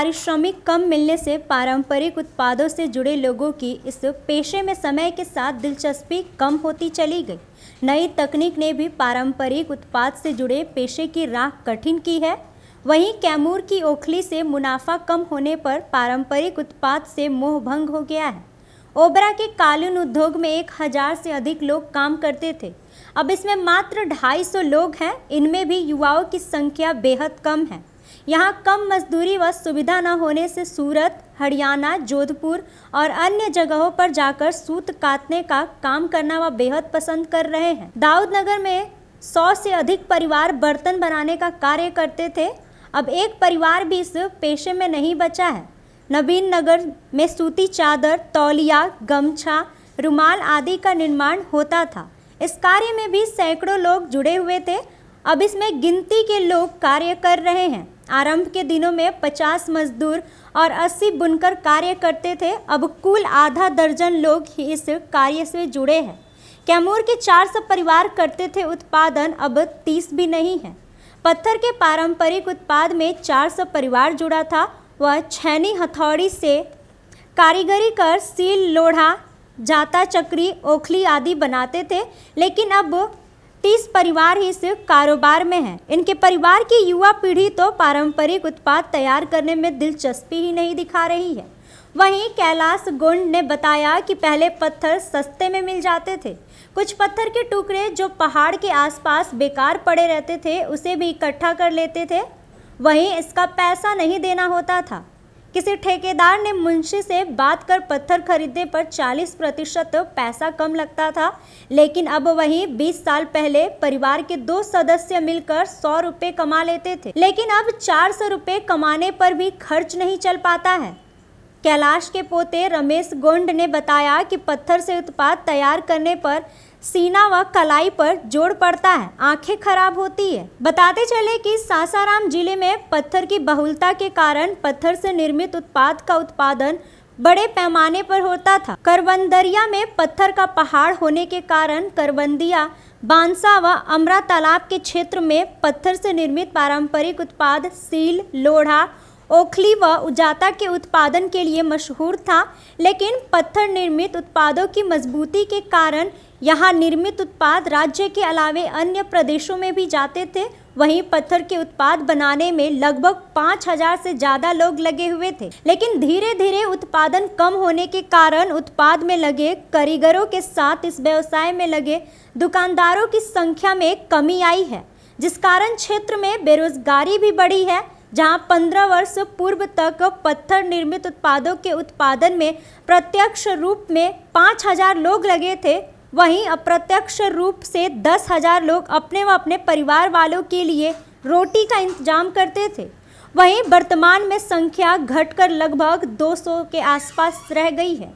पारिश्रमिक कम मिलने से पारंपरिक उत्पादों से जुड़े लोगों की इस पेशे में समय के साथ दिलचस्पी कम होती चली गई। नई तकनीक ने भी पारंपरिक उत्पाद से जुड़े पेशे की राह कठिन की है। वहीं कैमूर की ओखली से मुनाफा कम होने पर पारंपरिक उत्पाद से मोह भंग हो गया है। ओबरा के कालीन उद्योग में 1000 से अधिक लोग काम करते थे, अब इसमें मात्र 250 लोग हैं। इनमें भी युवाओं की संख्या बेहद कम है। यहाँ कम मजदूरी व सुविधा न होने से सूरत, हरियाणा, जोधपुर और अन्य जगहों पर जाकर सूत काटने का काम करना वह बेहद पसंद कर रहे हैं। दाऊदनगर में 100 से अधिक परिवार बर्तन बनाने का कार्य करते थे, अब एक परिवार भी इस पेशे में नहीं बचा है। नवीन नगर में सूती चादर, तौलिया, गमछा, रुमाल आदि का निर्माण होता था। इस कार्य में भी सैकड़ों लोग जुड़े हुए थे, अब इसमें गिनती के लोग कार्य कर रहे हैं। आरंभ के दिनों में 50 मजदूर और 80 बुनकर कार्य करते थे, अब कुल आधा दर्जन लोग ही इस कार्य से जुड़े हैं। कैमूर के 400 परिवार करते थे उत्पादन, अब 30 भी नहीं है। पत्थर के पारंपरिक उत्पाद में 400 परिवार जुड़ा था। वह छैनी हथौड़ी से कारीगरी कर सील, लोढ़ा, जाता, चक्री, ओखली आदि बनाते थे, लेकिन अब 30 परिवार ही इस कारोबार में हैं। इनके परिवार की युवा पीढ़ी तो पारंपरिक उत्पाद तैयार करने में दिलचस्पी ही नहीं दिखा रही है। वहीं कैलाश गोंड ने बताया कि पहले पत्थर सस्ते में मिल जाते थे। कुछ पत्थर के टुकड़े जो पहाड़ के आसपास बेकार पड़े रहते थे उसे भी इकट्ठा कर लेते थे, वहीं इसका पैसा नहीं देना होता था। किसी ठेकेदार ने मुंशी से बात कर पत्थर खरीदने पर 40% पैसा कम लगता था, लेकिन अब वहीं 20 साल पहले परिवार के 2 सदस्य मिलकर 100 रुपये कमा लेते थे, लेकिन अब 400 रुपये कमाने पर भी खर्च नहीं चल पाता है। कैलाश के पोते रमेश गोंड ने बताया कि पत्थर से उत्पाद तैयार करने पर सीना व कलाई पर जोर पड़ता है, आंखें खराब होती है। बताते चले कि सासाराम जिले में पत्थर की बहुलता के कारण पत्थर से निर्मित उत्पाद का उत्पादन बड़े पैमाने पर होता था। करवंदरिया में पत्थर का पहाड़ होने के कारण करवंदिया, बांसा व अमरा तालाब के क्षेत्र में पत्थर से निर्मित पारंपरिक उत्पाद सील, लोढ़ा, ओखली व उजाता के उत्पादन के लिए मशहूर था, लेकिन पत्थर निर्मित उत्पादों की मजबूती के कारण यहाँ निर्मित उत्पाद राज्य के अलावे अन्य प्रदेशों में भी जाते थे। वहीं पत्थर के उत्पाद बनाने में लगभग 5000 से ज़्यादा लोग लगे हुए थे, लेकिन धीरे धीरे उत्पादन कम होने के कारण उत्पाद में लगे कारीगरों के साथ इस व्यवसाय में लगे दुकानदारों की संख्या में कमी आई है, जिस कारण क्षेत्र में बेरोजगारी भी बढ़ी है। जहां 15 वर्ष पूर्व तक पत्थर निर्मित उत्पादों के उत्पादन में प्रत्यक्ष रूप में 5000 लोग लगे थे, वहीं अप्रत्यक्ष रूप से 10,000 लोग अपने व अपने परिवार वालों के लिए रोटी का इंतजाम करते थे। वहीं वर्तमान में संख्या घटकर लगभग 200 के आसपास रह गई है।